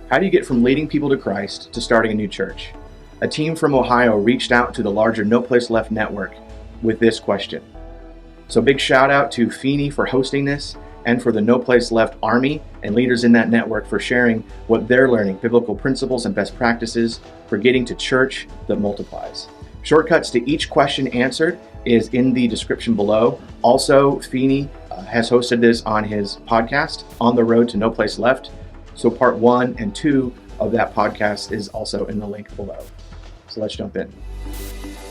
How do you get from leading people to Christ to starting a new church? A team from Ohio reached out to the larger No Place Left network with this question. So big shout out to Feeney for hosting this, and for the No Place Left Army and leaders in that network for sharing what they're learning, biblical principles and best practices for getting to church that multiplies. Shortcuts to each question answered is in the description below. Also, Feeney has hosted this on his podcast, On the Road to No Place Left. So part 1 and 2 of that podcast is also in the link below. So let's jump in.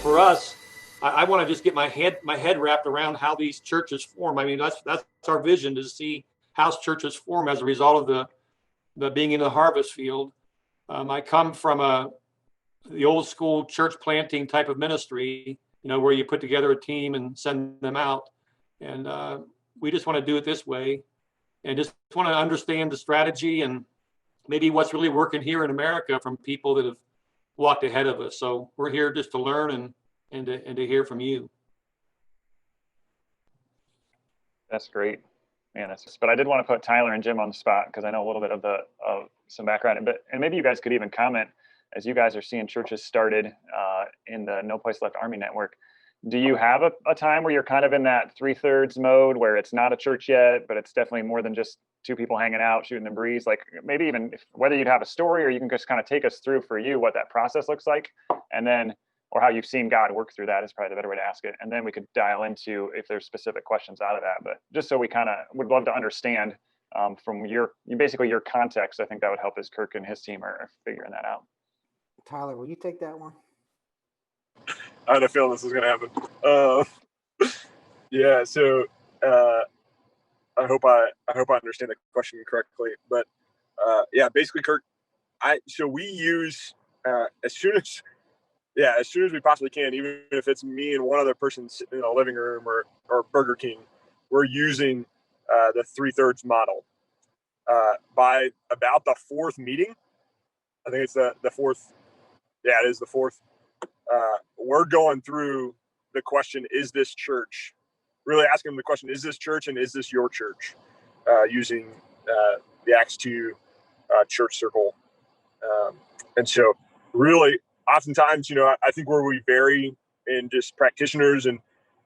For us, I want to just get my head wrapped around how these churches form. I mean, that's our vision, to see house churches form as a result of the being in the harvest field. I come from the old school church planting type of ministry, where you put together a team and send them out. And we just want to do it this way, and just want to understand the strategy and maybe what's really working here in America from people that have walked ahead of us. So we're here just to learn and to hear from you. That's great, man. But I did want to put Tyler and Jim on the spot because I know a little bit of some background, and maybe you guys could even comment as you guys are seeing churches started in the No Place Left Army Network. Do you have a time where you're kind of in that 3/3 mode where it's not a church yet, but it's definitely more than just two people hanging out, shooting the breeze? Like maybe even whether you'd have a story, or you can just kind of take us through for you what that process looks like, and then, or how you've seen God work through that is probably the better way to ask it. And then we could dial into if there's specific questions out of that. But just so we kind of would love to understand from your context, I think that would help as Kirk and his team are figuring that out. Tyler, will you take that one? I had a feeling this was going to happen. Yeah, so I hope I understand the question correctly. But yeah, basically, Kirk, we use as soon as we possibly can, even if it's me and one other person sitting in a living room or Burger King, we're using the 3/3 model. By about the fourth meeting, I think it's the fourth. Yeah, it is the fourth. We're going through the question, is this church? Really asking them the question, is this church and is this your church? Using the Acts 2 church circle. And so really, oftentimes, I think where we vary in just practitioners and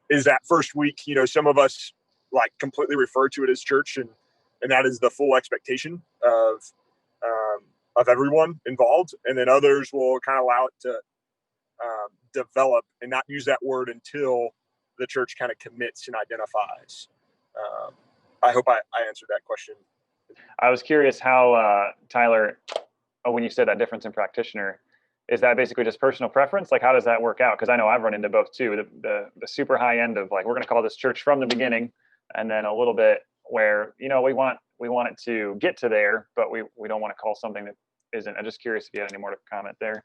is that first week, some of us like completely refer to it as church, and that is the full expectation of everyone involved. And then others will kind of allow it to develop and not use that word until the church kind of commits and identifies. I hope I answered that question. I was curious how, Tyler, when you said that difference in practitioner, is that basically just personal preference? Like, how does that work out? Because I know I've run into both too, the super high end of like, we're going to call this church from the beginning, and then a little bit where, we want it to get to there, but we don't want to call something that isn't. I'm just curious if you had any more to comment there.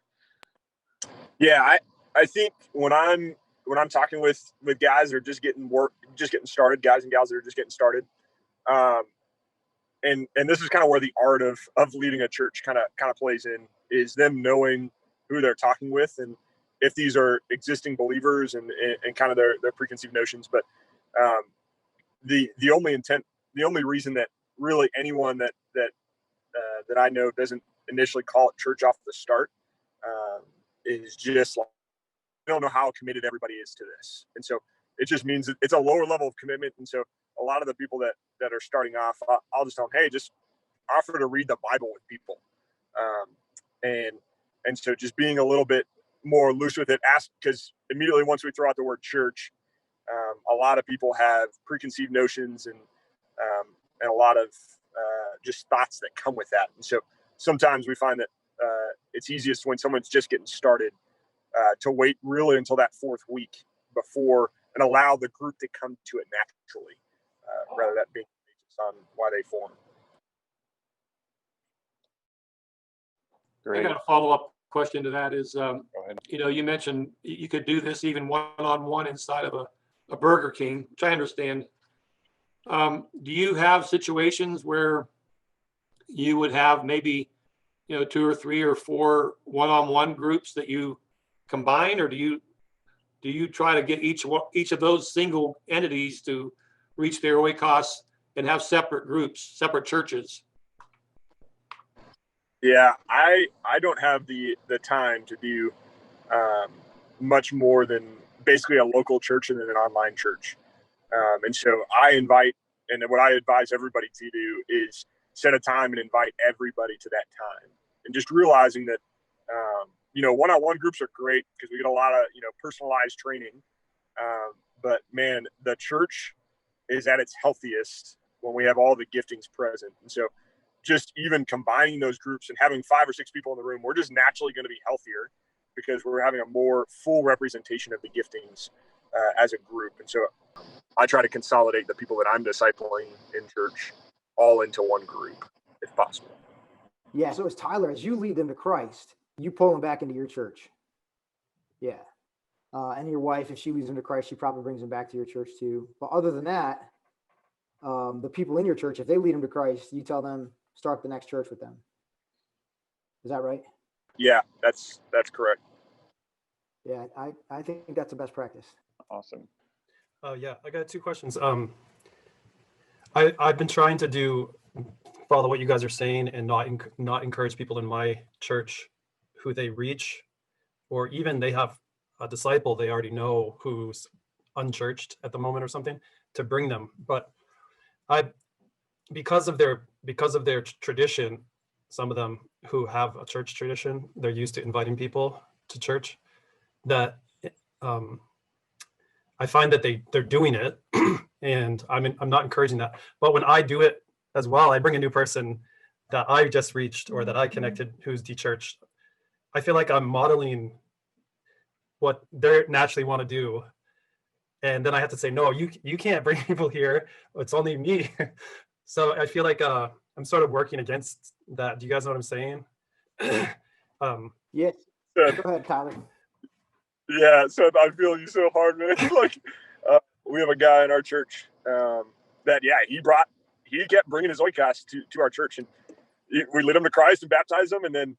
Yeah, I think when I'm talking with guys that are just getting started, guys and gals that are just getting started, and this is kind of where the art of leading a church kind of plays in, is them knowing who they're talking with, and if these are existing believers and kind of their preconceived notions. But the only reason that really anyone that I know doesn't initially call it church off the start is just like, I don't know how committed everybody is to this. And so it just means it's a lower level of commitment. And so a lot of the people that are starting off, I'll just tell them, hey, just offer to read the Bible with people. And so just being a little bit more loose with it, because immediately once we throw out the word church, a lot of people have preconceived notions and a lot of just thoughts that come with that. And so sometimes we find that it's easiest when someone's just getting started to wait really until that fourth week before and allow the group to come to it naturally, rather than being based on why they form. I got a follow-up question to that is, you mentioned you could do this even one-on-one inside of a Burger King, which I understand. Do you have situations where you would have maybe, 2 or 3 or 4 one-on-one groups that you combine, or do you try to get each of those single entities to reach their oikos and have separate groups, separate churches? Yeah, I don't have the time to do um, much more than basically a local church and then an online church. And so I invite, and what I advise everybody to do is set a time and invite everybody to that time. And just realizing that, one-on-one groups are great because we get a lot of, personalized training. But man, the church is at its healthiest when we have all the giftings present. And so just even combining those groups and having 5 or 6 people in the room, we're just naturally going to be healthier because we're having a more full representation of the giftings as a group. And so I try to consolidate the people that I'm discipling in church all into one group if possible. Yeah. So as Tyler, as you lead them to Christ, you pull them back into your church. Yeah. And your wife, if she leads them to Christ, she probably brings them back to your church too. But other than that, the people in your church, if they lead them to Christ, you tell them start the next church with them. Is that right? Yeah, that's correct. Yeah, I think that's the best practice. Awesome. Yeah, I got 2 questions. I've been trying to follow what you guys are saying and not encourage people in my church who they reach, or even they have a disciple they already know who's unchurched at the moment or something, to bring them. But because of their tradition, some of them who have a church tradition, they're used to inviting people to church, that I find that they're doing it, and I'm not encouraging that. But when I do it as well, I bring a new person that I just reached or that I connected who's de-churched. I feel like I'm modeling what they naturally want to do, and then I have to say, no, you can't bring people here. It's only me. So I feel like I'm sort of working against that. Do you guys know what I'm saying? Yes. So, Go ahead, Tyler. yeah, so I feel you so hard, man. Like, we have a guy in our church that, yeah, he kept bringing his oikos to our church, and we led him to Christ and baptized him, and then,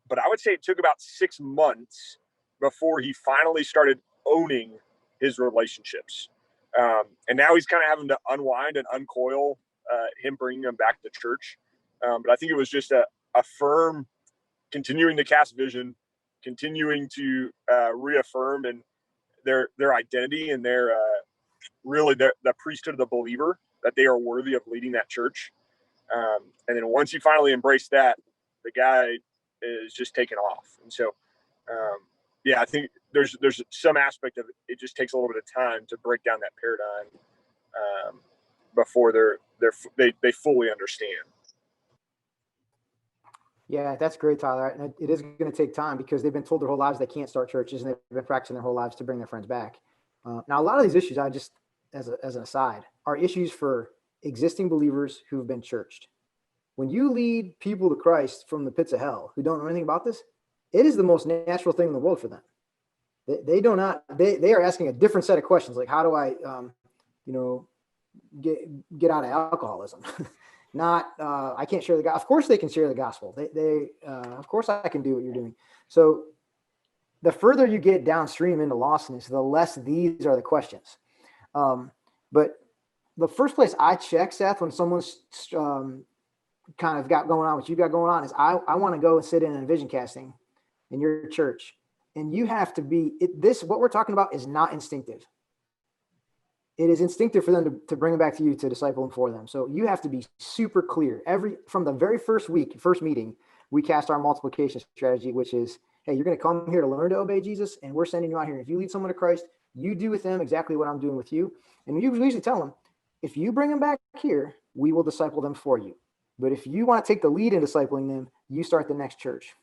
but I would say it took about 6 months before he finally started owning his relationships. And now he's kind of having to unwind and uncoil him bringing them back to church. But I think it was just a firm continuing to cast vision, continuing to reaffirm and their identity and their really the priesthood of the believer, that they are worthy of leading that church. And then once you finally embrace that, the guy is just taking off. And so, yeah, I think there's some aspect of it. It just takes a little bit of time to break down that paradigm before they fully understand. Yeah, that's great, Tyler. And it is going to take time because they've been told their whole lives they can't start churches, and they've been practicing their whole lives to bring their friends back. Now, a lot of these issues, I just, as an aside, are issues for existing believers who've been churched. When you lead people to Christ from the pits of hell who don't know anything about this, it is the most natural thing in the world for them. They are asking a different set of questions, like, how do I, get out of alcoholism? Not, I can't share the gospel. Of course they can share the gospel. Of course I can do what you're doing. So the further you get downstream into lostness, the less these are the questions. But the first place I check, Seth, when someone's kind of got going on what you got going on, is I want to go and sit in a vision casting in your church. And you have to be, what we're talking about is not instinctive. It is instinctive for them to bring them back to you to disciple them for them. So you have to be super clear. From the very first meeting, we cast our multiplication strategy, which is, hey, you're going to come here to learn to obey Jesus, and we're sending you out here. If you lead someone to Christ, you do with them exactly what I'm doing with you. And you usually tell them, if you bring them back here, we will disciple them for you. But if you want to take the lead in discipling them, you start the next church.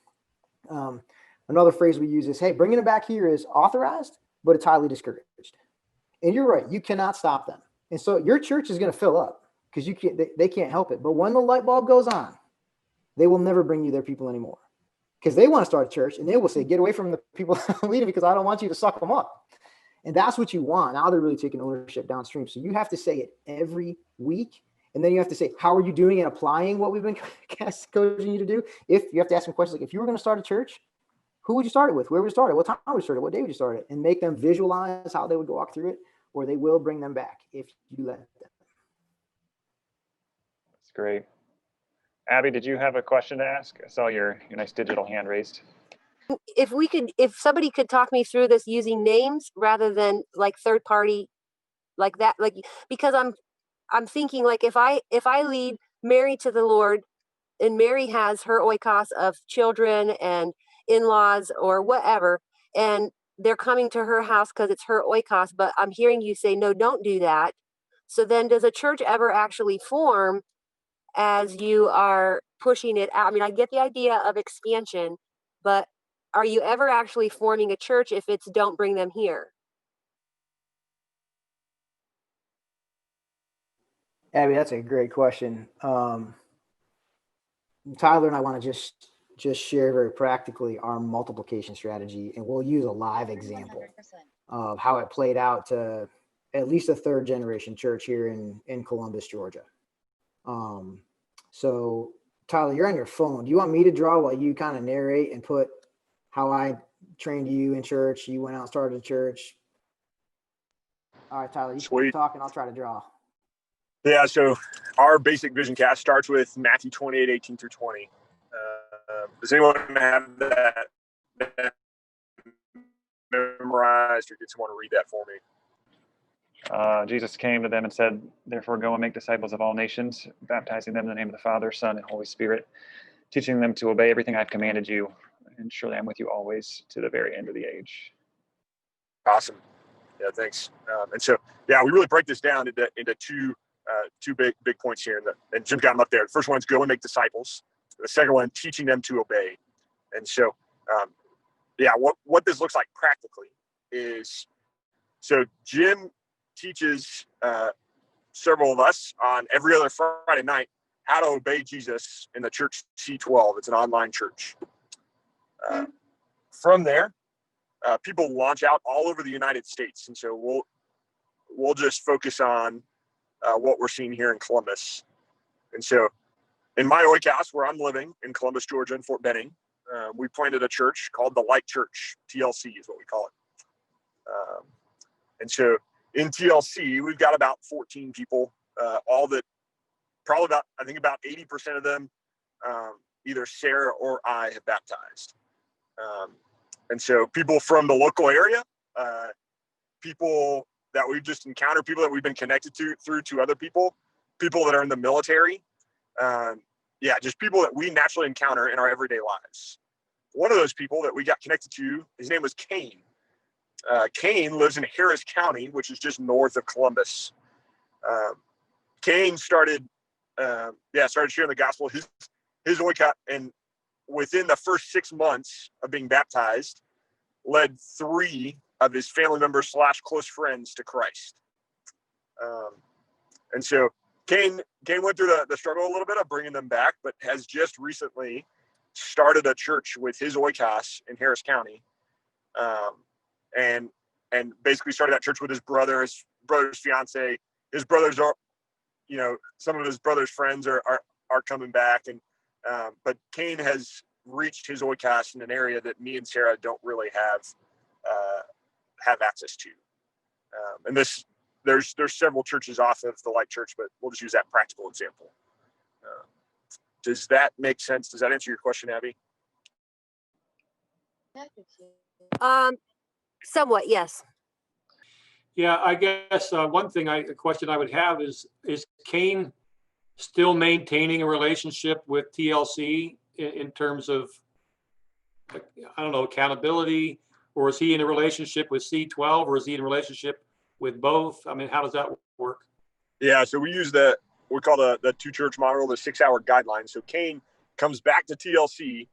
Another phrase we use is, hey, bringing them back here is authorized, but it's highly discouraged. And you're right, you cannot stop them. And so your church is going to fill up because they can't help it. But when the light bulb goes on, they will never bring you their people anymore because they want to start a church, and they will say, get away from the people leading because I don't want you to suck them up. And that's what you want. Now they're really taking ownership downstream. So you have to say it every week. And then you have to say, how are you doing and applying what we've been coaching you to do? If you have to ask them questions like, if you were going to start a church, who would you start it with? Where would you start it? What time would you start it? What day would you start it? And make them visualize how they would walk through it, or they will bring them back if you let them. That's great. Abby, did you have a question to ask? I saw your nice digital hand raised. If somebody could talk me through this using names rather than like third party, like that, like, because I'm thinking, like, if I lead Mary to the Lord, and Mary has her oikos of children and in-laws or whatever, and they're coming to her house because it's her oikos, but I'm hearing you say, no, don't do that. So then does a church ever actually form as you are pushing it out? I mean, I get the idea of expansion, but are you ever actually forming a church if it's don't bring them here? Abby, that's a great question. Tyler and I want to just share very practically our multiplication strategy, and we'll use a live example of how it played out to at least a third generation church here in Columbus, Georgia. So Tyler, you're on your phone. Do you want me to draw while you kind of narrate and put how I trained you in church? You went out and started a church. All right, Tyler, you keep talking. I'll try to draw. Yeah, so our basic vision cast starts with Matthew 28:18 through 20. Does anyone have that memorized, or get someone to read that for me? Jesus came to them and said, therefore go and make disciples of all nations, baptizing them in the name of the Father, Son, and Holy Spirit, teaching them to obey everything I've commanded you, and surely I'm with you always to the very end of the age. Awesome. Yeah, thanks. And so, yeah, we really break this down into two big points here, and Jim got them up there. The first one's go and make disciples. The second one, teaching them to obey. And so, what this looks like practically is, so Jim teaches several of us on every other Friday night how to obey Jesus in the church C12. It's an online church. From there, people launch out all over the United States, and so we'll just focus on what we're seeing here in Columbus. And so, in my oikos, where I'm living in Columbus, Georgia, in Fort Benning, we planted a church called the Light Church. TLC is what we call it. And so in TLC, we've got about 14 people, all that probably about 80% of them, either Sarah or I have baptized. And so people from the local area, people that we've just encountered, people that we've been connected to other people that are in the military. Just people that we naturally encounter in our everyday lives. One of those people that we got connected to, his name was Kane. Kane lives in Harris County, which is just north of Columbus. Kane started sharing the gospel. His oikos, and within the first 6 months of being baptized, led 3 of his family members / close friends to Christ. And so Kane went through the struggle a little bit of bringing them back, but has just recently started a church with his oikos in Harris County, and basically started that church with his brother's fiance. His brothers are, some of his brother's friends are coming back, and but Kane has reached his oikos in an area that me and Sarah don't really have access to, and there's several churches off of the Light Church, but we'll just use that practical example. Does that make sense? Does that answer your question, Abby? Somewhat, yes. Yeah, I guess a question I would have is Kane still maintaining a relationship with TLC in terms of, I don't know, accountability, or is he in a relationship with C12, or is he in a relationship with both? I mean, how does that work? Yeah, so we use we call the 2-church model, the 6-hour guideline. So Kane comes back to TLC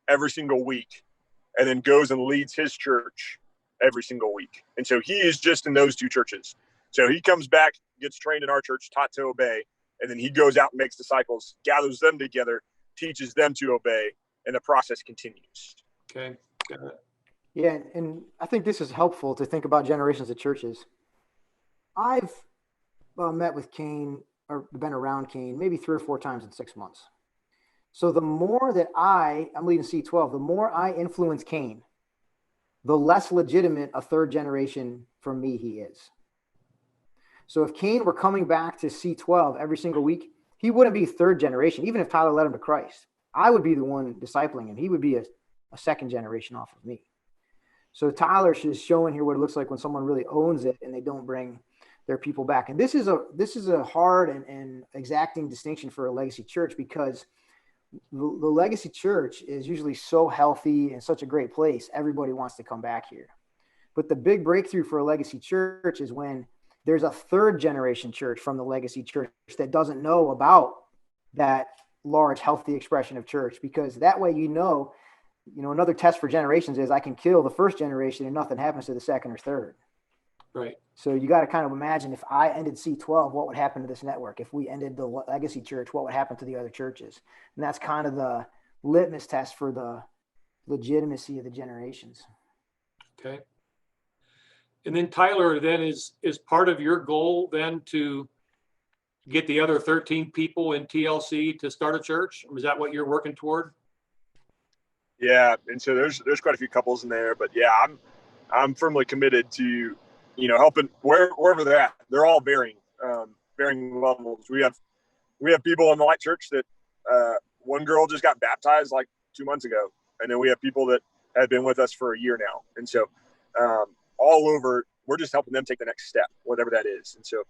every single week, and then goes and leads his church every single week. And so he is just in those 2 churches. So he comes back, gets trained in our church, taught to obey, and then he goes out and makes disciples, gathers them together, teaches them to obey, and the process continues. Okay, got it. Yeah, and I think this is helpful to think about generations of churches. I've met with Kane, or been around Kane, maybe 3 or 4 times in 6 months. So the more that I'm leading C12, the more I influence Kane, the less legitimate a third generation for me he is. So if Kane were coming back to C12 every single week, he wouldn't be third generation, even if Tyler led him to Christ. I would be the one discipling him. He would be a second generation off of me. So Tyler is showing here what it looks like when someone really owns it and they don't bring their people back. And this is a hard and exacting distinction for a legacy church, because the legacy church is usually so healthy and such a great place. Everybody wants to come back here. But the big breakthrough for a legacy church is when there's a third generation church from the legacy church that doesn't know about that large, healthy expression of church, because that way, another test for generations is I can kill the first generation and nothing happens to the second or third. Right. So you got to kind of imagine, if I ended C12, what would happen to this network? If we ended the legacy church, what would happen to the other churches? And that's kind of the litmus test for the legitimacy of the generations. Okay. And then Tyler, then is part of your goal then to get the other 13 people in TLC to start a church? Is that what you're working toward? Yeah, and so there's quite a few couples in there, but yeah, I'm firmly committed to, helping wherever they're at. They're all varying levels. We have people in the Light Church that one girl just got baptized like 2 months ago, and then we have people that have been with us for a year now, and so all over, we're just helping them take the next step, whatever that is. And so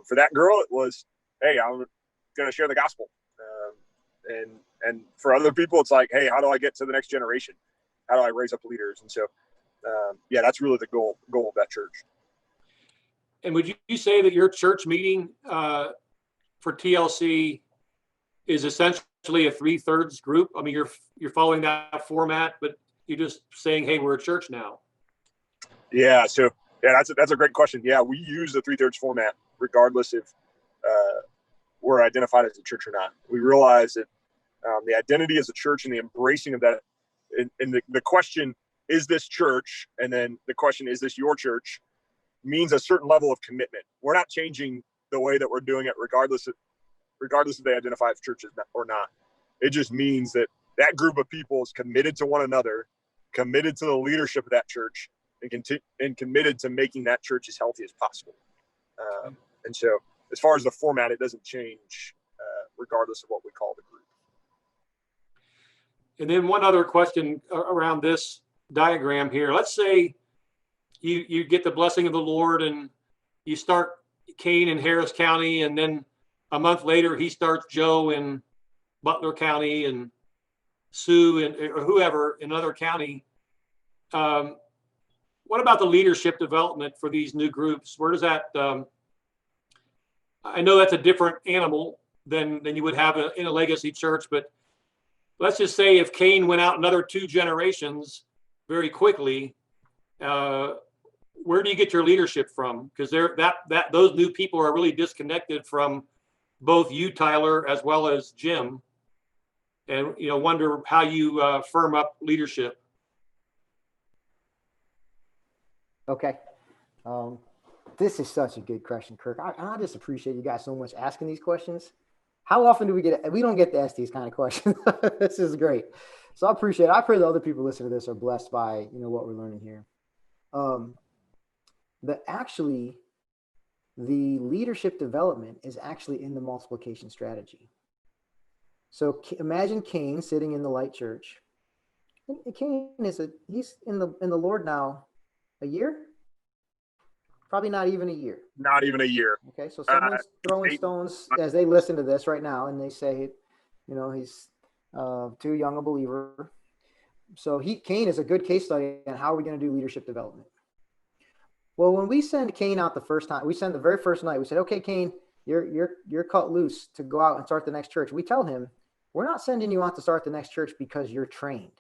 for that girl, it was, hey, I'm going to share the gospel. And for other people, it's like, hey, how do I get to the next generation? How do I raise up leaders? And so, that's really the goal of that church. And would you say that your church meeting for TLC is essentially a 3/3 group? I mean, you're following that format, but you're just saying, hey, we're a church now. Yeah. So that's a great question. Yeah, we use the 3/3 format regardless if we're identified as a church or not. We realize that the identity as a church and the embracing of that, and the question, is this church? And then the question, is this your church? Means a certain level of commitment. We're not changing the way that we're doing it regardless if they identify as churches or not. It just means that group of people is committed to one another, committed to the leadership of that church, and committed to making that church as healthy as possible. And so as far as the format, it doesn't change regardless of what we call the group. And then one other question around this diagram here. Let's say you get the blessing of the Lord and you start Kane in Harris County, and then a month later he starts Joe in Butler County and Sue or whoever in another county. What about the leadership development for these new groups? Where does that, I know that's a different animal than you would have in a legacy church, but let's just say if Kane went out another 2 generations very quickly, where do you get your leadership from? Because those new people are really disconnected from both you, Tyler, as well as Jim, and wonder how you firm up leadership. Okay. This is such a good question, Kirk. I just appreciate you guys so much asking these questions. How often do we don't get to ask these kind of questions. This is great. So I appreciate it. I pray that other people listening to this are blessed by, what we're learning here. The leadership development is actually in the multiplication strategy. So imagine Cain sitting in the Light Church. And Cain he's in the Lord now a year? Probably not even a year. Not even a year. Okay, so someone's throwing stones as they listen to this right now, and they say, he's too young a believer. So Cain is a good case study on how are we going to do leadership development. Well, when we send Cain out the first time, we send the very first night, we said, okay, Cain, you're cut loose to go out and start the next church. We tell him, we're not sending you out to start the next church because you're trained.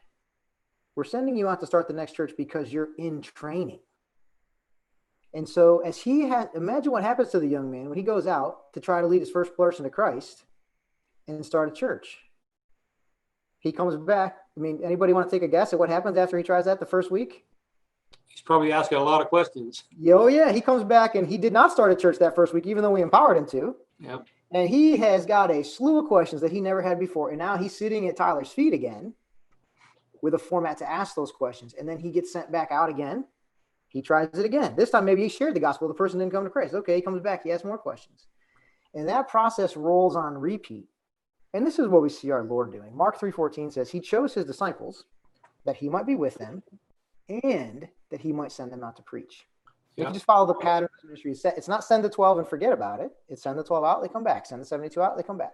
We're sending you out to start the next church because you're in training. And so imagine what happens to the young man when he goes out to try to lead his first person to Christ and start a church. He comes back. I mean, anybody want to take a guess at what happens after he tries that the first week? He's probably asking a lot of questions. Oh, yeah. He comes back and he did not start a church that first week, even though we empowered him to. Yeah. And he has got a slew of questions that he never had before. And now he's sitting at Tyler's feet again with a format to ask those questions. And then he gets sent back out again. He tries it again. This time, maybe he shared the gospel. The person didn't come to Christ. Okay, he comes back. He has more questions. And that process rolls on repeat. And this is what we see our Lord doing. Mark 3:14 says he chose his disciples that he might be with them and that he might send them out to preach. If you just follow the pattern of ministry, it's not send the 12 and forget about it. It's send the 12 out, they come back. Send the 72 out, they come back.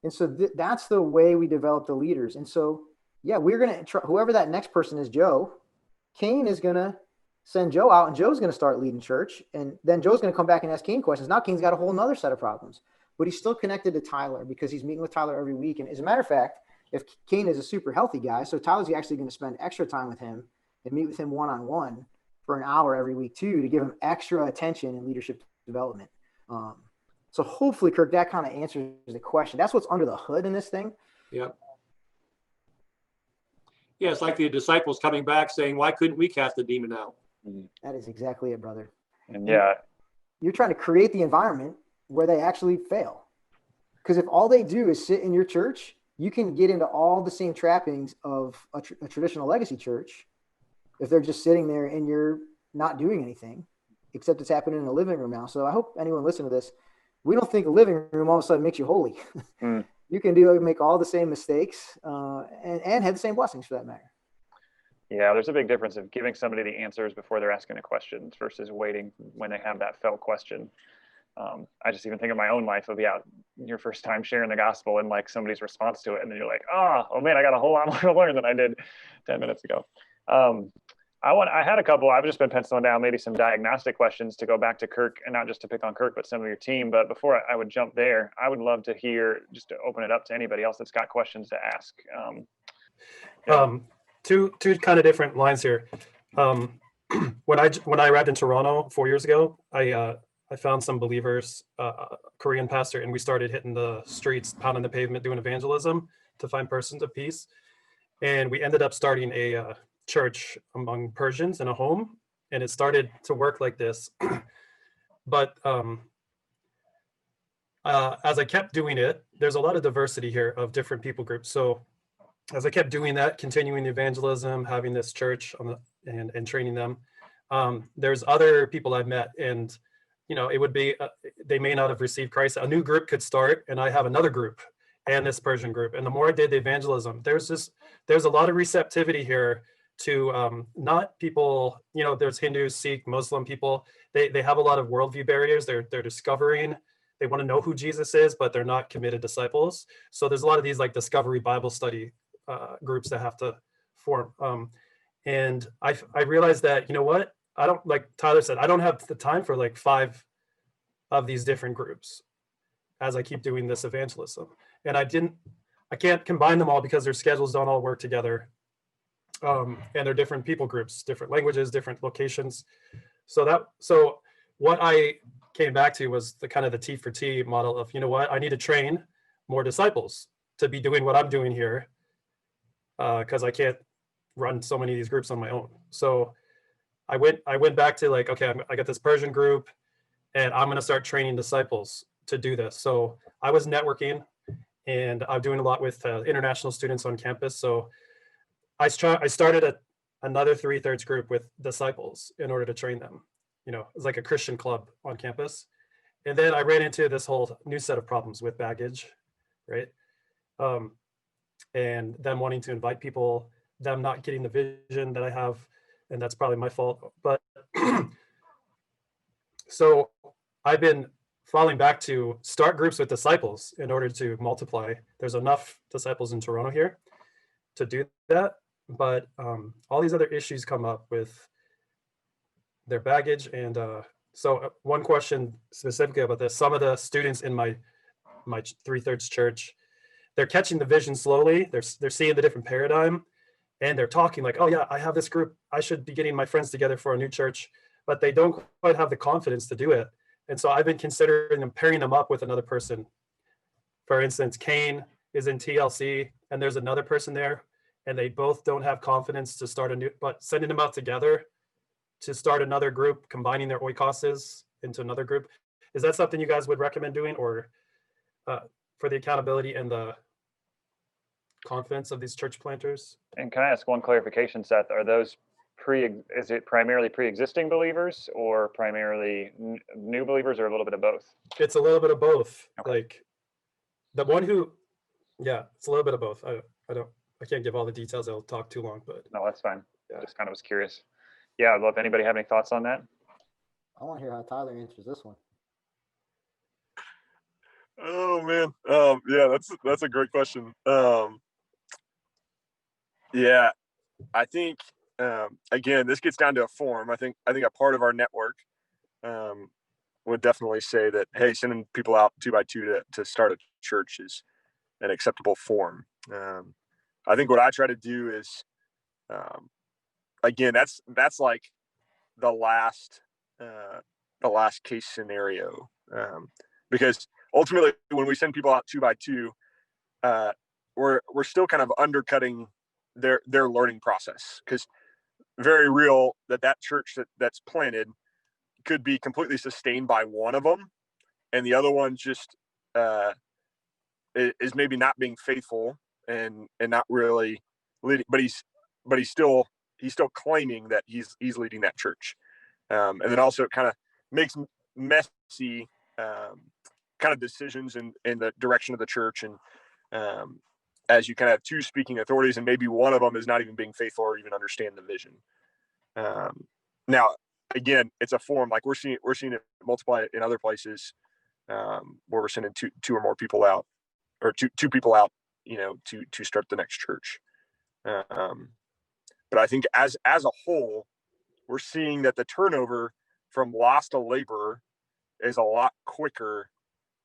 And so that's the way we develop the leaders. And so, yeah, we're going to, whoever that next person is, Joe, Kane is going to send Joe out, and Joe's going to start leading church. And then Joe's going to come back and ask Kane questions. Now Kane's got a whole nother set of problems, but he's still connected to Tyler because he's meeting with Tyler every week. And as a matter of fact, if Kane is a super healthy guy, so Tyler's actually going to spend extra time with him and meet with him one-on-one for an hour every week too, to give him extra attention in leadership development. So hopefully, Kirk, that kind of answers the question. That's what's under the hood in this thing. Yep. Yeah, it's like the disciples coming back saying, why couldn't we cast the demon out? That is exactly it, brother. And yeah, you're trying to create the environment where they actually fail. Because if all they do is sit in your church, you can get into all the same trappings of a traditional legacy church if they're just sitting there and you're not doing anything, except it's happening in a living room now. So I hope anyone listening to this, we don't think a living room all of a sudden makes you holy. You can make all the same mistakes and have the same blessings for that matter. Yeah, there's a big difference of giving somebody the answers before they're asking a question versus waiting when they have that felt question. I just even think of my own life of, your first time sharing the gospel and like somebody's response to it. And then you're like, oh man, I got a whole lot more to learn than I did 10 minutes ago. I had a couple, I've just been penciling down maybe some diagnostic questions to go back to Kirk, and not just to pick on Kirk, but some of your team. But before I would jump there, I would love to hear, just to open it up to anybody else that's got questions to ask. Two kind of different lines here. When I arrived in Toronto 4 years ago, I found some believers, Korean pastor, and we started hitting the streets, pounding the pavement, doing evangelism to find persons of peace. And we ended up starting a church among Persians in a home, and it started to work like this. But as I kept doing it, there's a lot of diversity here of different people groups. So as I kept doing that, continuing the evangelism, having this church and training them, there's other people I've met, and it would be they may not have received Christ. A new group could start, and I have another group and this Persian group. And the more I did the evangelism, there's a lot of receptivity here to not people, there's Hindus, Sikh, Muslim people. They have a lot of worldview barriers. They're discovering, they want to know who Jesus is, but they're not committed disciples. So there's a lot of these like discovery Bible study groups that have to form. And I realized that, what, I don't, like Tyler said, I don't have the time for like 5 of these different groups as I keep doing this evangelism. And I can't combine them all because their schedules don't all work together. And they're different people groups, different languages, different locations. So what I came back to was the kind of the T for T model of, I need to train more disciples to be doing what I'm doing here, because I can't run so many of these groups on my own. So I went back to like, okay, I got this Persian group, and I'm going to start training disciples to do this. So I was networking, and I'm doing a lot with international students on campus. So I started another 3/3 group with disciples in order to train them. It's like a Christian club on campus. And then I ran into this whole new set of problems with baggage, right? And them wanting to invite people, them not getting the vision that I have, and that's probably my fault. But so I've been falling back to start groups with disciples in order to multiply. There's enough disciples in Toronto here to do that. But all these other issues come up with their baggage. And so one question specifically about this, some of the students in my 3/3 church, they're catching the vision slowly. They're seeing the different paradigm, and they're talking like, oh yeah, I have this group. I should be getting my friends together for a new church, but they don't quite have the confidence to do it. And so I've been considering them, pairing them up with another person. For instance, Kane is in TLC, and there's another person there, and they both don't have confidence to start but sending them out together to start another group, combining their oikoses into another group. Is that something you guys would recommend doing, or for the accountability and the confidence of these church planters? And can I ask one clarification, Seth? Are those is it primarily pre-existing believers or primarily new believers, or a little bit of both? It's a little bit of both. Okay. Like the one who, yeah, it's a little bit of both. I can't give all the details. It'll talk too long, but No, that's fine. Yeah. Just kind of was curious. Yeah, I'd love anybody have any thoughts on that? I want to hear how Tyler answers this one. Oh man, yeah, that's a great question. Yeah, I think again, this gets down to a form. I think a part of our network would definitely say that, hey, sending people out 2 by 2 to start a church is an acceptable form. I think what I try to do is, again, that's like the last case scenario, because ultimately when we send people out 2 by 2, we're still kind of undercutting their learning process, because very real that church that's planted could be completely sustained by one of them, and the other one just is maybe not being faithful and not really leading, but he's still claiming that he's leading that church, and then also it kind of makes messy kind of decisions in the direction of the church, and as you kind of have 2 speaking authorities, and maybe one of them is not even being faithful or even understand the vision. Now, again, it's a form, like we're seeing it multiply in other places, where we're sending two or more people out, or two people out, to start the next church. But I think as a whole, we're seeing that the turnover from lost to laborer is a lot quicker.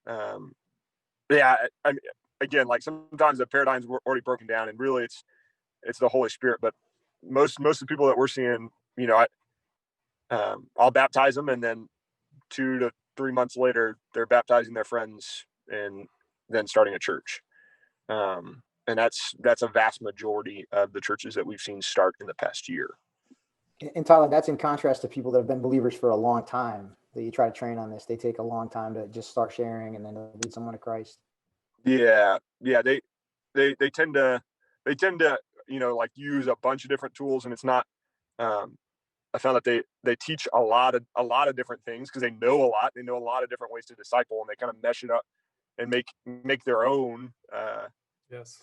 Yeah, I mean, again, like sometimes the paradigms were already broken down, and really it's the Holy Spirit. But most of the people that we're seeing, I'll baptize them, and then 2 to 3 months later, they're baptizing their friends and then starting a church. And that's a vast majority of the churches that we've seen start in the past year. And Tyler, that's in contrast to people that have been believers for a long time, that you try to train on this. They take a long time to just start sharing and then lead someone to Christ. Yeah. They tend to, like use a bunch of different tools, and it's not, I found that they teach a lot of different things, because they know a lot. They know a lot of different ways to disciple, and they kind of mesh it up and make their own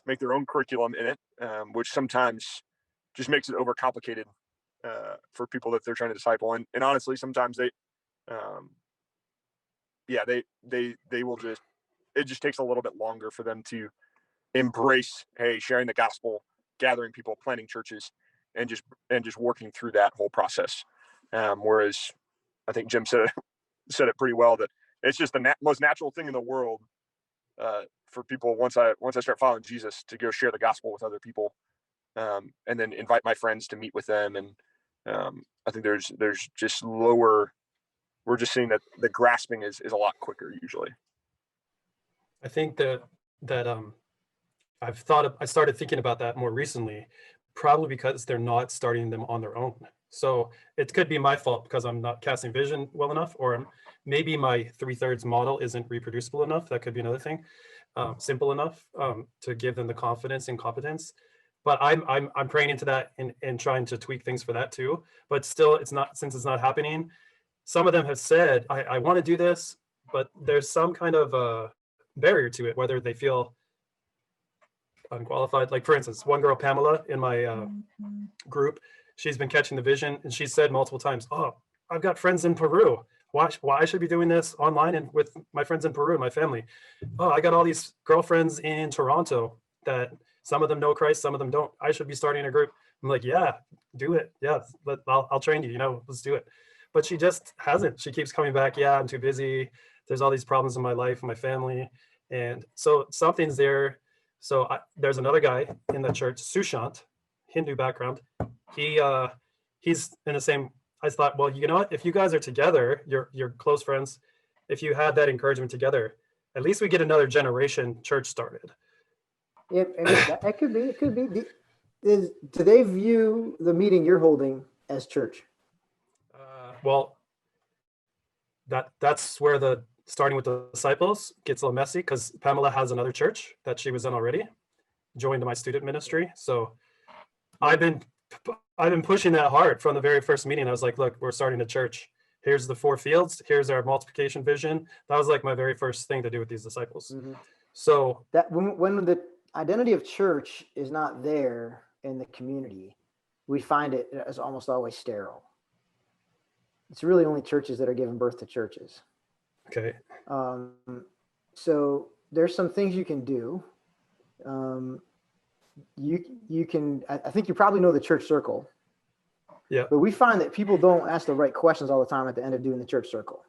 make their own curriculum in it, which sometimes just makes it overcomplicated for people that they're trying to disciple. And honestly, sometimes they will just, it just takes a little bit longer for them to embrace, hey, sharing the gospel, gathering people, planting churches, and just working through that whole process. Whereas I think Jim said it pretty well, that it's just the most natural thing in the world for people, once I start following Jesus, to go share the gospel with other people, and then invite my friends to meet with them. And I think there's just lower, we're just seeing that the grasping is a lot quicker usually. I think that I started thinking about that more recently, probably because they're not starting them on their own. So it could be my fault because I'm not casting vision well enough, or maybe my 3/3 model isn't reproducible enough. That could be another thing. Simple enough to give them the confidence and competence. But I'm praying into that and trying to tweak things for that too. But still, since it's not happening. Some of them have said, I want to do this, but there's some kind of barrier to it, whether they feel unqualified. Like, for instance, one girl, Pamela, in my group, she's been catching the vision, and she said multiple times, oh, I've got friends in Peru. Why I should be doing this online and with my friends in Peru and my family? Oh, I got all these girlfriends in Toronto that some of them know Christ, some of them don't. I should be starting a group. I'm like, yeah, do it. Yeah, I'll train you, let's do it. But she just hasn't. She keeps coming back. Yeah, I'm too busy. There's all these problems in my life and my family. And so something's there. So there's another guy in the church, Sushant, Hindu background. He's in the same. I thought, well, you know what? If you guys are together, you're close friends. If you had that encouragement together, at least we get another generation church started. Yeah, and it could be. It could be. Do they view the meeting you're holding as church? Well, that's where the starting with the disciples gets a little messy, because Pamela has another church that she was in already, joined my student ministry. So I've been I've been pushing that hard from the very first meeting. I was like, look, we're starting a church. Here's the 4 fields. Here's our multiplication vision. That was like my very first thing to do with these disciples. Mm-hmm. So that when the identity of church is not there in the community, we find it as almost always sterile. It's really only churches that are giving birth to churches. Okay. So there's some things you can do. You can, I think you probably know the church circle. Yeah. But we find that people don't ask the right questions all the time at the end of doing the church circle.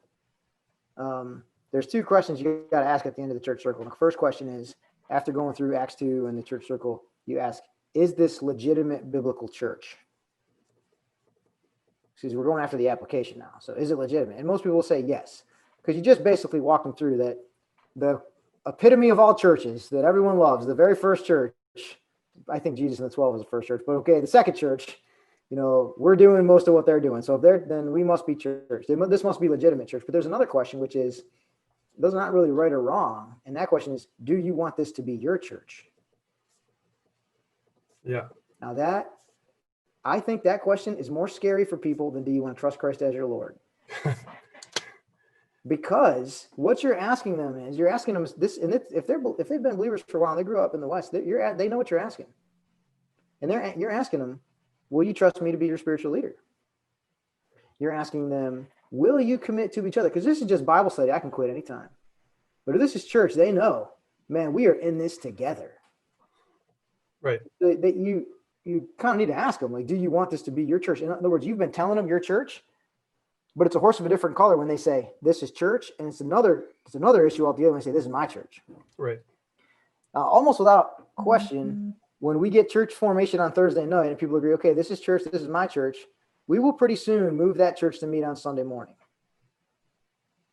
There's 2 questions you got to ask at the end of the church circle. The first question is, after going through Acts 2 and the church circle, you ask, is this legitimate biblical church? Because we're going after the application now. So is it legitimate? And most people will say yes, because you just basically walk them through that the epitome of all churches that everyone loves, the very first church, I think Jesus and the 12 was the first church, but okay, the second church, we're doing most of what they're doing. So if they're, then we must be church. This must be legitimate church. But there's another question, which is, those are not really right or wrong. And that question is, do you want this to be your church? Yeah. Now I think that question is more scary for people than do you want to trust Christ as your Lord? Because what you're asking them is, you're asking them this, and if they've been believers for a while, they grew up in the West, they know what you're asking. And you're asking them, will you trust me to be your spiritual leader? You're asking them, will you commit to each other? Because this is just Bible study. I can quit anytime. But if this is church, they know, man, we are in this together. Right. That you kind of need to ask them, like, do you want this to be your church? In other words, you've been telling them your church, but it's a horse of a different color when they say this is church, and it's another issue altogether when they say this is my church. Right. Almost without question, when we get church formation on Thursday night and people agree, okay, this is church, this is my church, we will pretty soon move that church to meet on Sunday morning.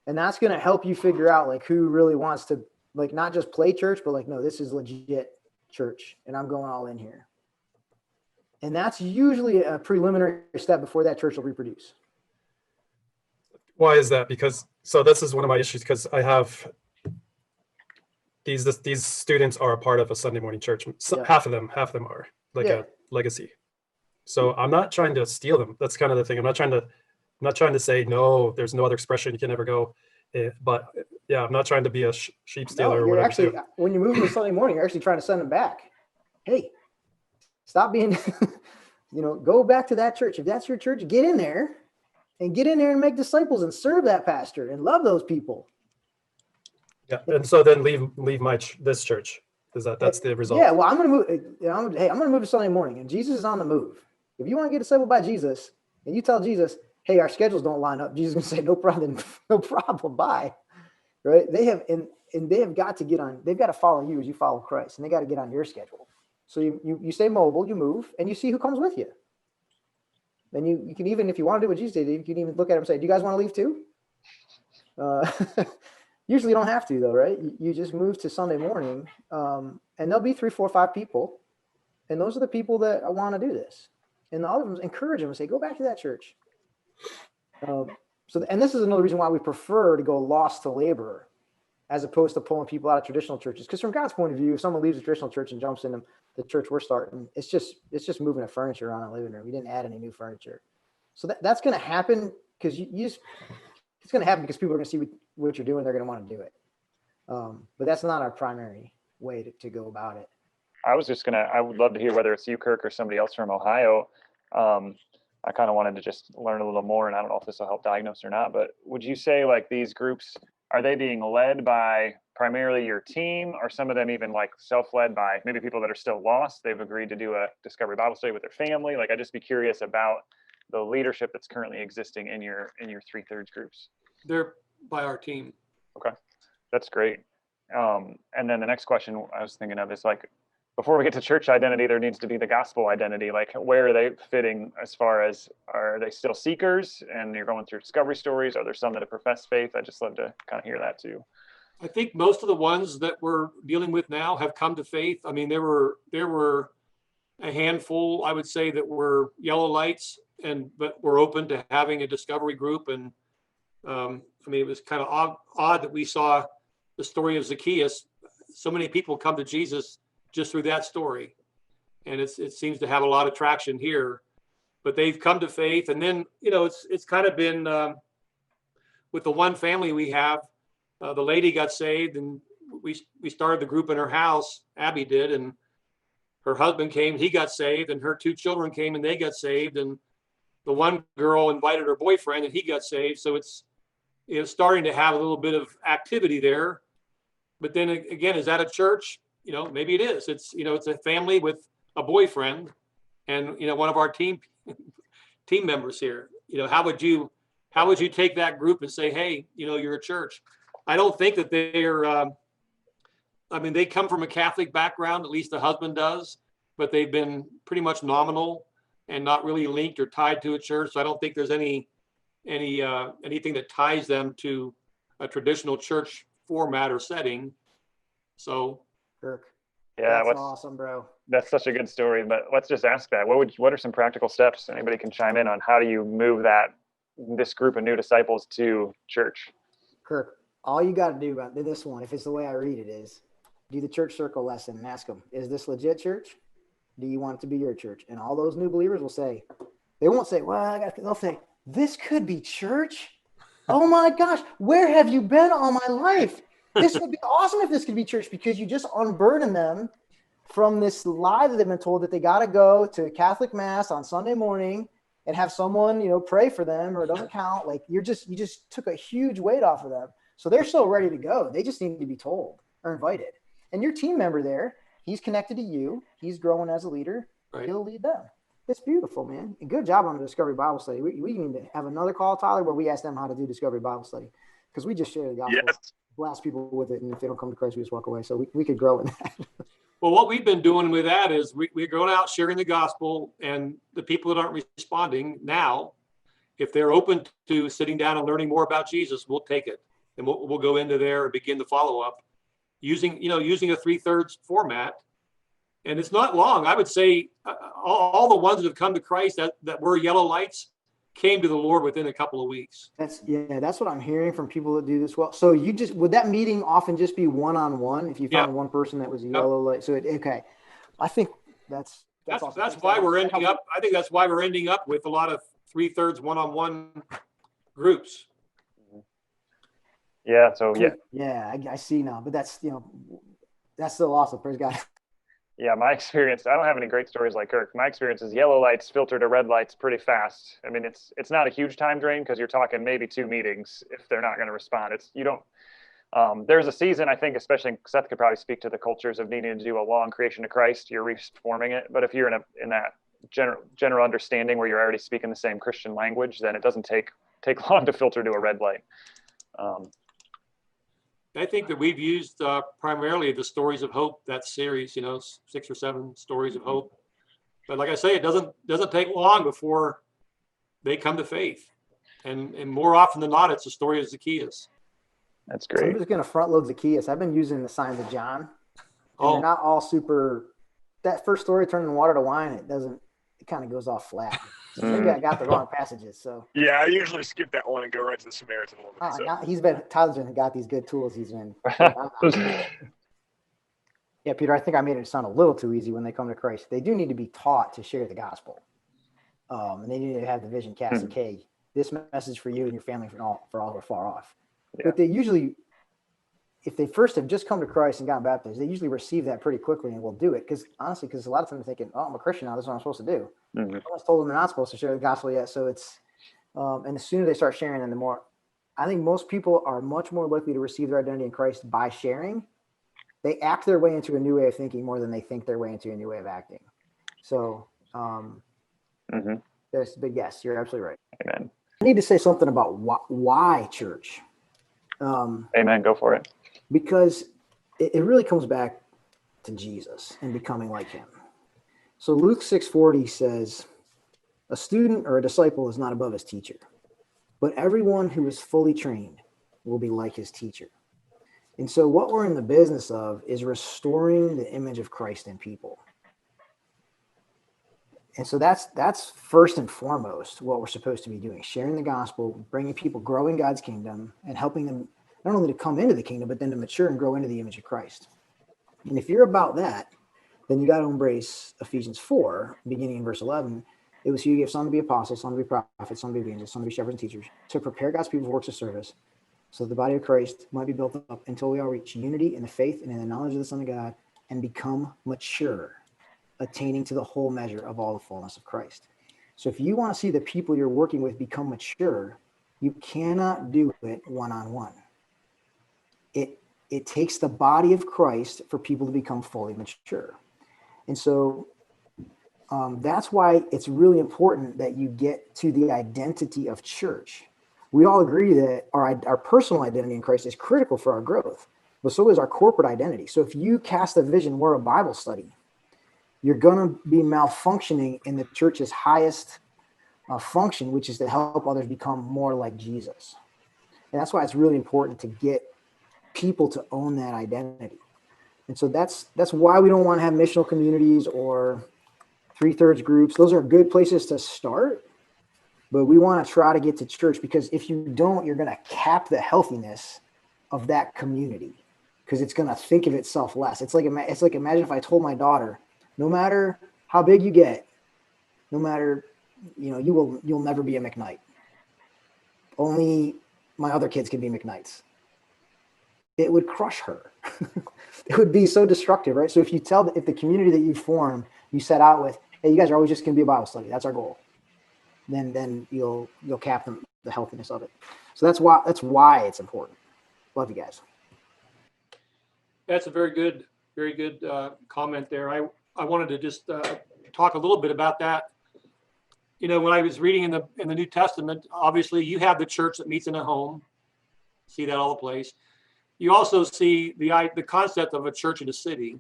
And that's going to help you figure out like who really wants to like not just play church, but like, no, this is legit church and I'm going all in here. And that's usually a preliminary step before that church will reproduce. Why is that? Because, so this is one of my issues, because I have these students are a part of a Sunday morning church. So Yeah. half of them are like a legacy. So I'm not trying to steal them. That's kind of the thing. I'm not trying to say, no, there's no other expression. You can never go. But yeah, I'm not trying to be a sheep stealer or whatever. Actually, when you move them to Sunday morning, you're actually trying to send them back. Hey, stop being, go back to that church. If that's your church, get in there and make disciples and serve that pastor and love those people. Yeah. And so then leave this church. Is that's the result? Yeah. Well, I'm going to move. I'm going to move to Sunday morning and Jesus is on the move. If you want to get discipled by Jesus and you tell Jesus, hey, our schedules don't line up, Jesus is going to say, no problem. Bye. Right. They have got to get on, they've got to follow you as you follow Christ, and they got to get on your schedule. So you stay mobile, you move, and you see who comes with you. Then you can even, if you want to do what Jesus did, you can even look at him and say, do you guys want to leave too? Usually you don't have to though, right? You just move to Sunday morning, and there'll be 3, 4, 5 people. And those are the people that want to do this. And the others encourage them and say, go back to that church. And this is another reason why we prefer to go lost to laborer as opposed to pulling people out of traditional churches. Because from God's point of view, if someone leaves a traditional church and jumps into the church we're starting, it's just moving a furniture around a living room. We didn't add any new furniture. So that's going to happen because it's going to happen because people are going to see what you're doing. They're going to want to do it. But that's not our primary way to go about it. I would love to hear whether it's you, Kirk, or somebody else from Ohio. I kind of wanted to just learn a little more, and I don't know if this will help diagnose or not, but would you say like these groups, are they being led by primarily your team, or some of them even like self-led by maybe people that are still lost? They've agreed to do a Discovery Bible study with their family. Like, I'd just be curious about the leadership that's currently existing in your 3/3 groups. They're by our team. Okay, that's great. And then the next question I was thinking of is like, before we get to church identity, there needs to be the gospel identity. Like, where are they fitting as far as, are they still seekers and you're going through discovery stories? Are there some that have professed faith? I'd just love to kind of hear that too. I think most of the ones that we're dealing with now have come to faith. I mean, there were a handful, I would say, that were yellow lights but were open to having a discovery group. And I mean, it was kind of odd that we saw the story of Zacchaeus. So many people come to Jesus just through that story. And it seems to have a lot of traction here. but they've come to faith. And then, it's kind of been with the one family we have, the lady got saved, and we started the group in her house. Abby did, and her husband came, he got saved, and her two children came and they got saved. And the one girl invited her boyfriend and he got saved. So it's starting to have a little bit of activity there. But then again, is that a church? Maybe it is. It's a family with a boyfriend and one of our team members here. How would you take that group and say, hey, you're a church? I don't think that they're they come from a Catholic background, at least the husband does, but they've been pretty much nominal and not really linked or tied to a church. So I don't think there's anything that ties them to a traditional church format or setting. So, Kirk, yeah, that's awesome, bro. That's such a good story. But let's just ask that. What are some practical steps anybody can chime in on? How do you move this group of new disciples to church? Kirk, all you got to do about this one, if it's the way I read it, is do the church circle lesson and ask them, is this legit church? Do you want it to be your church? And all those new believers will say, they won't say, they'll say, this could be church. Oh my gosh, where have you been all my life? This would be awesome if this could be church, because you just unburden them from this lie that they've been told that they got to go to Catholic mass on Sunday morning and have someone, pray for them, or it doesn't count. Like you just took a huge weight off of them. So they're so ready to go. They just need to be told or invited. And your team member there, he's connected to you. He's growing as a leader. Right. He'll lead them. It's beautiful, man. And good job on the Discovery Bible Study. We need to have another call, Tyler, where we ask them how to do Discovery Bible Study, because we just share the gospel, blast people with it, and if they don't come to Christ, we just walk away. So we could grow in that. Well, what we've been doing with that is we're going out sharing the gospel, and the people that aren't responding now, if they're open to sitting down and learning more about Jesus, we'll take it, and we'll go into there and begin the follow-up using a 3/3 format. And it's not long. I would say all the ones that have come to Christ that were yellow lights came to the Lord within a couple of weeks. That's what I'm hearing from people that do this well. So would that meeting often just be one-on-one if you found one person that was a yellow light? So okay. I think that's awesome. That's why we're ending up. I think that's why we're ending up with a lot of 3/3 one-on-one groups. Yeah. So I see now, but that's still awesome. Praise God. Yeah, my experience, I don't have any great stories like Kirk. My experience is yellow lights filter to red lights pretty fast. I mean, it's not a huge time drain because you're talking maybe 2 meetings if they're not going to respond. There's a season, I think, especially Seth could probably speak to the cultures of needing to do a law and creation of Christ, you're reforming it. But if you're in that general understanding where you're already speaking the same Christian language, then it doesn't take long to filter to a red light. I think that we've used primarily the Stories of Hope, that series, 6 or 7 stories of hope. But like I say, it doesn't take long before they come to faith. And more often than not, it's the story of Zacchaeus. That's great. So I'm just going to front load Zacchaeus. I've been using the signs of John. And they're not all super. That first story, turning water to wine, it kind of goes off flat. So maybe I got the wrong passages. So yeah, I usually skip that one and go right to the Samaritan woman. Tyler's got these good tools. He's been. Yeah, Peter, I think I made it sound a little too easy when they come to Christ. They do need to be taught to share the gospel, and they need to have the vision cast. Okay, this message for you and your family for all who are far off. Yeah. But they usually, if they first have just come to Christ and gotten baptized, they usually receive that pretty quickly and will do it. Because honestly, a lot of times they're thinking, "Oh, I'm a Christian now. This is what I'm supposed to do." Mm-hmm. No one's told them they're not supposed to share the gospel yet. So it's, and the sooner they start sharing, and the more, I think most people are much more likely to receive their identity in Christ by sharing. They act their way into a new way of thinking more than they think their way into a new way of acting. So, but yes, you're absolutely right. Amen. I need to say something about why church. Amen. Go for it. Because it really comes back to Jesus and becoming like him. So Luke 6:40 says, a student or a disciple is not above his teacher, but everyone who is fully trained will be like his teacher. And so what we're in the business of is restoring the image of Christ in people. And so that's first and foremost what we're supposed to be doing, sharing the gospel, bringing people, growing God's kingdom, and helping them not only to come into the kingdom, but then to mature and grow into the image of Christ. And if you're about that, then you got to embrace Ephesians 4, beginning in verse 11, It was he who gave some to be apostles, some to be prophets, some to be evangelists, some to be shepherds and teachers, to prepare God's people for works of service, so that the body of Christ might be built up until we all reach unity in the faith and in the knowledge of the Son of God and become mature, attaining to the whole measure of all the fullness of Christ. So if you want to see the people you're working with become mature, you cannot do it one-on-one. It takes the body of Christ for people to become fully mature. And so that's why it's really important that you get to the identity of church. We all agree that our personal identity in Christ is critical for our growth, but so is our corporate identity. So if you cast a vision, we're a Bible study, you're going to be malfunctioning in the church's highest function, which is to help others become more like Jesus. And that's why it's really important to get people to own that identity. And so that's why we don't want to have missional communities or 3/3 groups. Those are good places to start, but we want to try to get to church, because if you don't, you're going to cap the healthiness of that community, because it's going to think of itself less. It's like imagine if I told my daughter, no matter how big you get, no matter, you'll never be a McKnight. Only my other kids can be McKnights. It would crush her. It would be so destructive, right? So if the community that you form, you set out with, hey, you guys are always just going to be a Bible study, that's our goal, then you'll cap the healthiness of it. So that's why it's important. Love you guys. That's a very good comment there. I wanted to just talk a little bit about that. When I was reading in the New Testament, obviously you have the church that meets in a home. See that all the place. You also see the concept of a church in a city,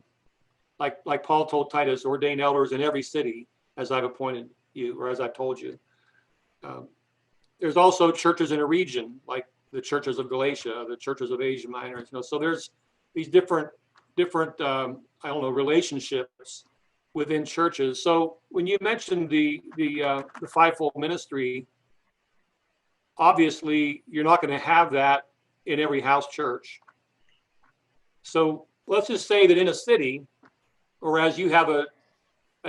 like Paul told Titus, ordain elders in every city as I've appointed you, or as I've told you. There's also churches in a region, like the churches of Galatia, the churches of Asia Minor. So there's these different relationships within churches. So when you mentioned the fivefold ministry, obviously you're not going to have that in every house church. So let's just say that in a city, or as you have a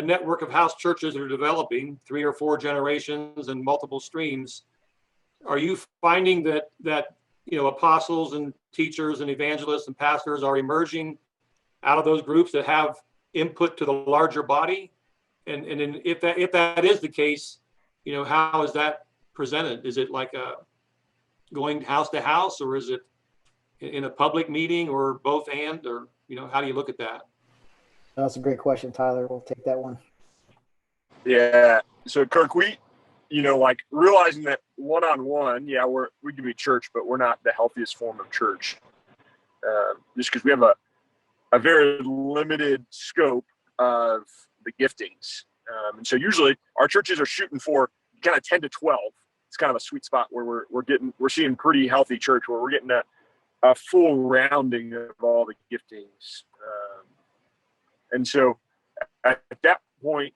network of house churches that are developing 3 or 4 generations and multiple streams, are you finding that apostles and teachers and evangelists and pastors are emerging out of those groups that have input to the larger body? And if that is the case, how is that presented? Is it like going house to house, or is it in a public meeting, or both and, or how do you look at that? That's a great question, Tyler. We'll take that one. Yeah. So Kirk, we realizing that one-on-one, we can be church, but we're not the healthiest form of church, just because we have a very limited scope of the giftings. And so usually our churches are shooting for kind of 10 to 12. It's kind of a sweet spot where we're seeing pretty healthy church, where we're getting a full rounding of all the giftings. And so at that point,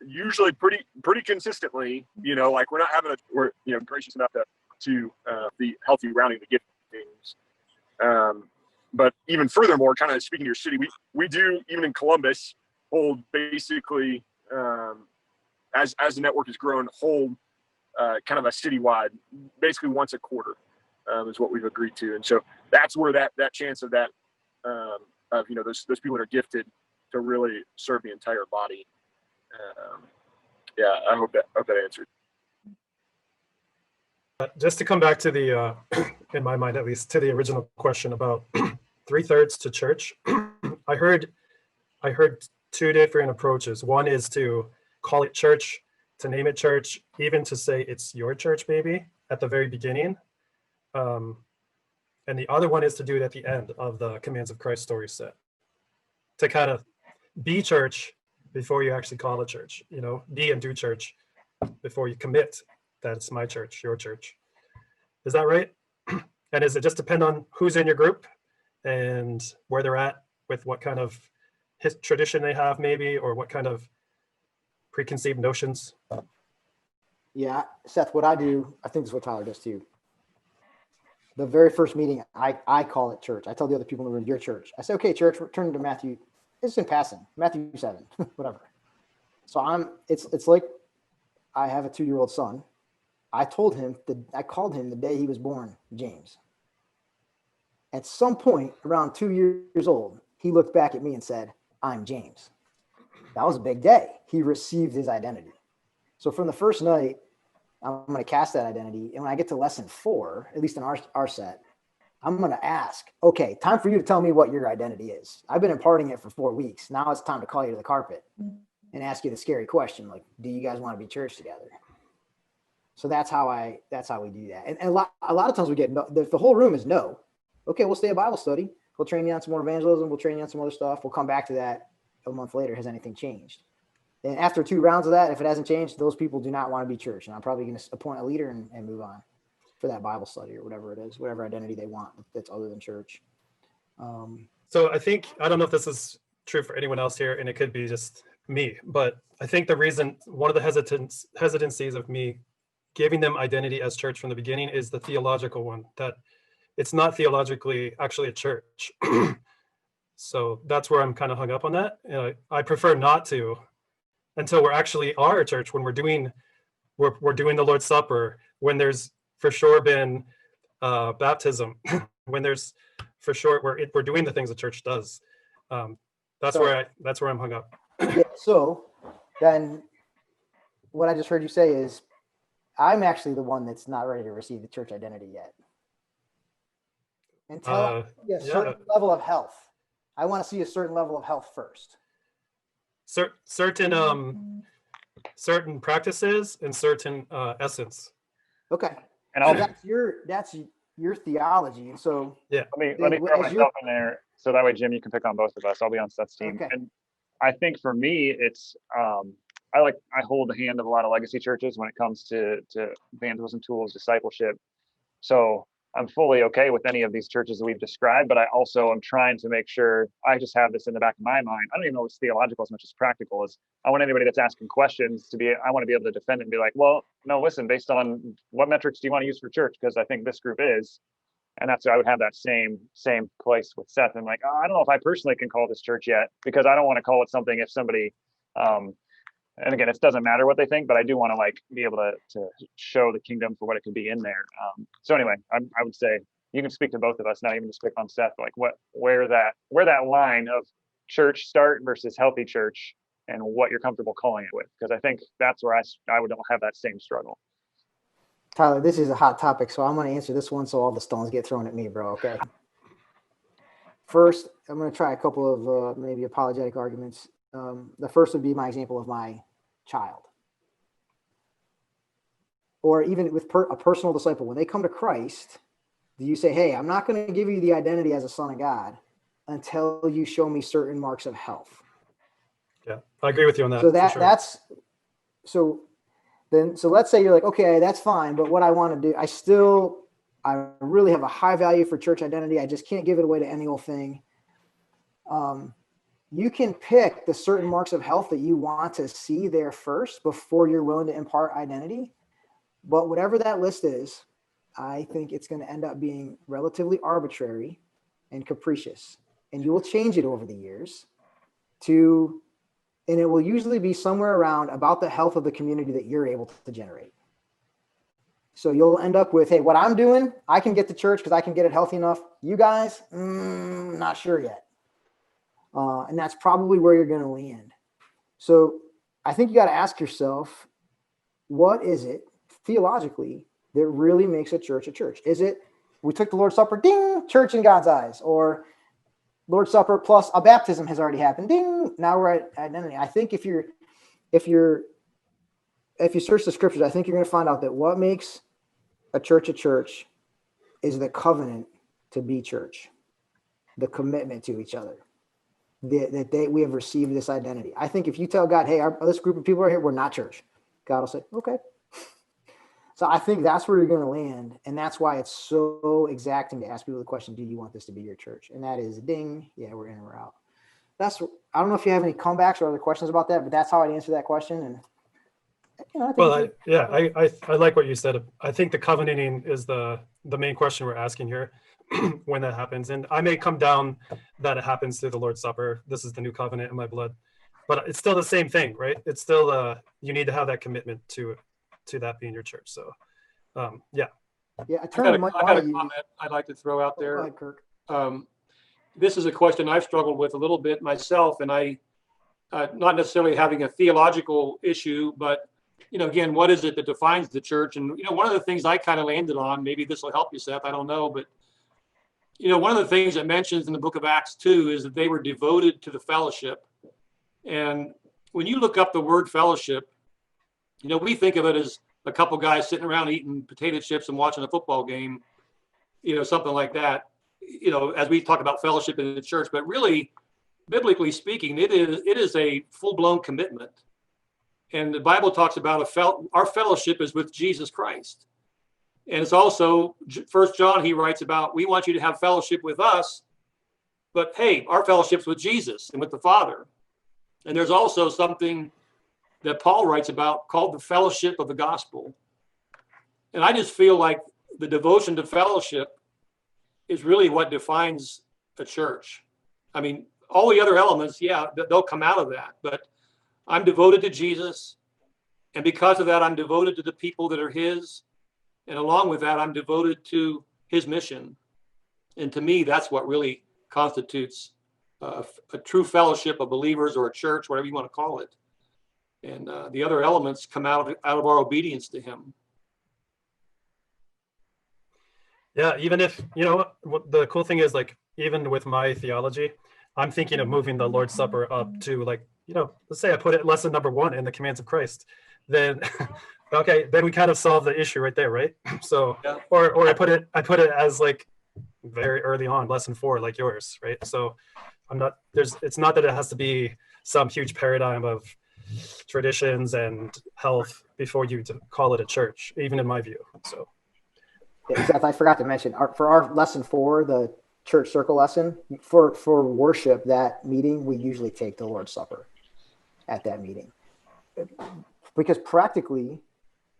usually pretty consistently, we're gracious enough to the healthy rounding of the giftings. But even furthermore, kind of speaking to your city, we do, even in Columbus, hold basically, as the network has grown, hold kind of a citywide, basically once a quarter, is what we've agreed to. And so that's where that chance of that, of those people that are gifted to really serve the entire body. I hope that answered. Just to come back to the, in my mind at least, to the original question about 3/3 to church, I heard 2 different approaches. One is to call it church, to name it church, even to say it's your church maybe at the very beginning. And the other one is to do it at the end of the Commands of Christ story set, to kind of be church before you actually call it church, be and do church before you commit that it's my church, your church. Is that right? And does it just depend on who's in your group and where they're at with what kind of tradition they have maybe, or what kind of preconceived notions? Yeah, Seth, what I do, I think this is what Tyler does too. The very first meeting, I call it church. I tell the other people in the room, your church. I say, okay, church, we're turning to Matthew. It's in passing, Matthew 7, whatever. So it's like I have a 2-year-old son. I called him the day he was born, James. At some point around 2 years old, he looked back at me and said, I'm James. That was a big day. He received his identity. So from the first night, I'm going to cast that identity. And when I get to lesson 4, at least in our set, I'm going to ask, okay, time for you to tell me what your identity is. I've been imparting it for 4 weeks. Now it's time to call you to the carpet and ask you the scary question, like, do you guys want to be church together? So that's how we do that. And a lot of times we get no, the whole room is no. Okay, we'll stay at Bible study. We'll train you on some more evangelism. We'll train you on some other stuff. We'll come back to that a month later. Has anything changed? And after 2 rounds of that, if it hasn't changed, those people do not want to be church. And I'm probably going to appoint a leader and move on for that Bible study or whatever it is, whatever identity they want that's other than church. So I don't know if this is true for anyone else here, and it could be just me, but I think the reason, one of the hesitancies of me giving them identity as church from the beginning is the theological one, that it's not theologically actually a church. So that's where I'm kind of hung up on that. I prefer not to until we're actually are a church, when we're doing the Lord's Supper, when there's for sure been baptism, when there's for sure we're doing the things the church does. That's where I'm hung up. Yeah, so then what I just heard you say is I'm actually the one that's not ready to receive the church identity yet. Until I see a certain level of health. I want to see a certain level of health first. Certain practices and certain essence. Okay. And so that's your theology. And so let me throw myself in there so that way, Jim, you can pick on both of us. I'll be on Seth's team. Okay. And I think for me, it's I hold the hand of a lot of legacy churches when it comes to evangelism tools, discipleship. So I'm fully okay with any of these churches that we've described, but I also am trying to make sure I just have this in the back of my mind. I don't even know if it's theological as much as practical. As I want anybody that's asking questions I want to be able to defend it and be like, well, no, listen, based on what metrics do you want to use for church? Because I think this group is, and that's why I would have that same place with Seth. And like, I don't know if I personally can call this church yet, because I don't want to call it something if somebody, and again, it doesn't matter what they think, but I do want to be able to show the kingdom for what it could be in there. So anyway, I would say you can speak to both of us, not even just pick on Seth, like where that line of church start versus healthy church and what you're comfortable calling it with. Because I think that's where I would have that same struggle. Tyler, this is a hot topic, so I'm going to answer this one so all the stones get thrown at me, bro, okay? First, I'm going to try a couple of maybe apologetic arguments. The first would be my example of my child. Or even with a personal disciple. When they come to Christ, do you say, hey, I'm not going to give you the identity as a son of God until you show me certain marks of health? Yeah, I agree with you on that. So So let's say you're like, okay, that's fine, but what I want to do, I really have a high value for church identity. I just can't give it away to any old thing. You can pick the certain marks of health that you want to see there first before you're willing to impart identity. But whatever that list is, I think it's going to end up being relatively arbitrary and capricious. And you will change it over the years and it will usually be somewhere around about the health of the community that you're able to generate. So you'll end up with, hey, what I'm doing, I can get to church because I can get it healthy enough. You guys, not sure yet. And that's probably where you're going to land. So I think you got to ask yourself, what is it theologically that really makes a church a church? Is it, we took the Lord's Supper, ding, church in God's eyes, or Lord's Supper plus a baptism has already happened, ding, now we're at identity. I think if you search the scriptures, I think you're going to find out that what makes a church is the covenant to be church, the commitment to each other, we have received this identity. I think if you tell God, hey, this group of people are here, we're not church, God will say, okay. So I think that's where you're going to land. And that's why it's so exacting to ask people the question, do you want this to be your church? And that is ding. Yeah, we're in or we're out. I don't know if you have any comebacks or other questions about that, but that's how I'd answer that question. And I like what you said. I think the covenanting is the main question we're asking here when that happens. And I may come down that it happens through the Lord's Supper. This is the new covenant in my blood. but it's still the same thing, right? It's still you need to have that commitment to that being your church. So yeah. Yeah, a I term got you a, might I want got a to use. comment I'd like to throw out Go there. ahead, Kirk. This is a question I've struggled with a little bit myself, and I, not necessarily having a theological issue, but again, what is it that defines the church? And one of the things I kind of landed on, maybe this will help you, Seth, I don't know, but one of the things it mentions in the book of Acts 2 is that they were devoted to the fellowship. And when you look up the word fellowship, we think of it as a couple guys sitting around eating potato chips and watching a football game, something like that, as we talk about fellowship in the church. But really, biblically speaking, it is a full-blown commitment. And the Bible talks about our fellowship is with Jesus Christ. And it's also, First John, he writes about, we want you to have fellowship with us, but hey, our fellowship's with Jesus and with the Father. And there's also something that Paul writes about called the fellowship of the gospel. And I just feel like the devotion to fellowship is really what defines a church. I mean, all the other elements, yeah, they'll come out of that, but I'm devoted to Jesus. And because of that, I'm devoted to the people that are his. And along with that, I'm devoted to his mission. And to me, that's what really constitutes a true fellowship of believers, or a church, whatever you want to call it. And the other elements come out of our obedience to him. Yeah, even if, what the cool thing is, like, even with my theology, I'm thinking of moving the Lord's Supper up to, like, let's say I put it lesson number 1 in the commands of Christ, then okay, then we kind of solve the issue right there, right? So Yeah. or I put it as like very early on, lesson 4, like yours, right? So it's not that it has to be some huge paradigm of traditions and health before you to call it a church, even in my view. So Yeah, Seth, I forgot to mention for our lesson 4, the church circle lesson, for worship, that meeting, we usually take the Lord's Supper at that meeting, because practically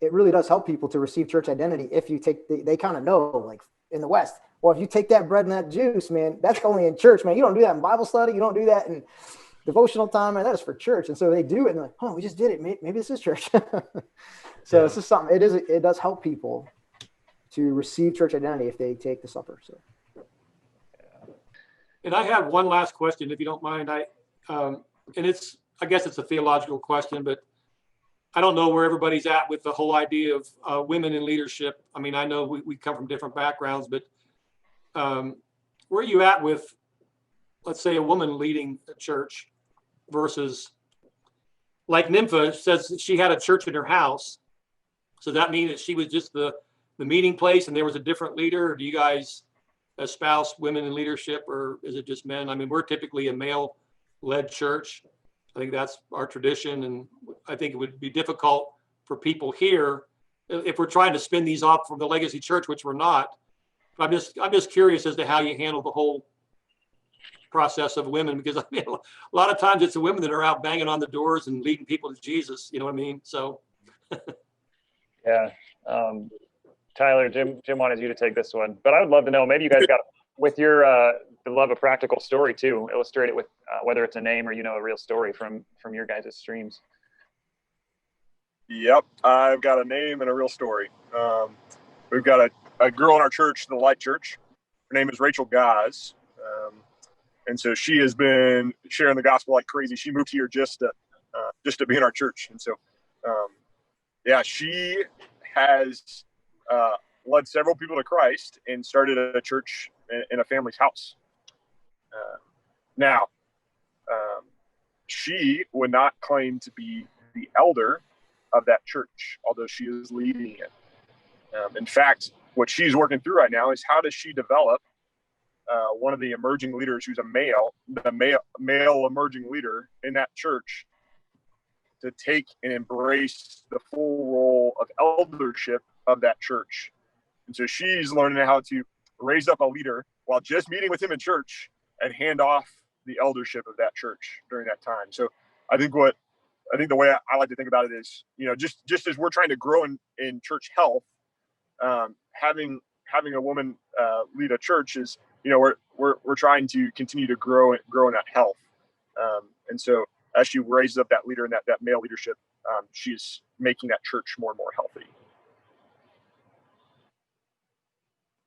it really does help people to receive church identity. If you take, they kind of know, like in the West, well, if you take that bread and that juice, man, that's only in church, man. You don't do that in Bible study. You don't do that in devotional time, man. That is for church. And so they do it, and they're like, oh, we just did it. Maybe this is church. So This is something, it does help people to receive church identity if they take the supper. So. And I have one last question, if you don't mind. I guess it's a theological question, but I don't know where everybody's at with the whole idea of women in leadership. I mean, I know we come from different backgrounds, but where are you at with, let's say, a woman leading a church versus, like Nympha says, she had a church in her house. So that means that she was just the meeting place and there was a different leader? Or do you guys espouse women in leadership, or is it just men? I mean, we're typically a male-led church. I think that's our tradition, and I think it would be difficult for people here if we're trying to spin these off from the legacy church, which we're not. I'm just curious as to how you handle the whole process of women, because I mean, a lot of times it's the women that are out banging on the doors and leading people to Jesus. You know what I mean? So. Yeah. Tyler, Jim wanted you to take this one, but I would love to know, maybe you guys got, with your the love of practical story too, illustrate it with whether it's a name or a real story from your guys' streams. Yep, I've got a name and a real story. We've got a girl in our church, the Light Church. Her name is Rachel Gaz, and so she has been sharing the gospel like crazy. She moved here just to be in our church, and so she has led several people to Christ and started a church in a family's house. Now, she would not claim to be the elder of that church, although she is leading it. In fact, what she's working through right now is how does she develop one of the emerging leaders who's the male emerging leader in that church to take and embrace the full role of eldership of that church. And so she's learning how to raise up a leader while just meeting with him in church and hand off the eldership of that church during that time. So I think the way I like to think about it is, just as we're trying to grow in church health, having a woman lead a church is, we're trying to continue to grow in that health. And so as she raises up that leader and that male leadership, she's making that church more and more healthy.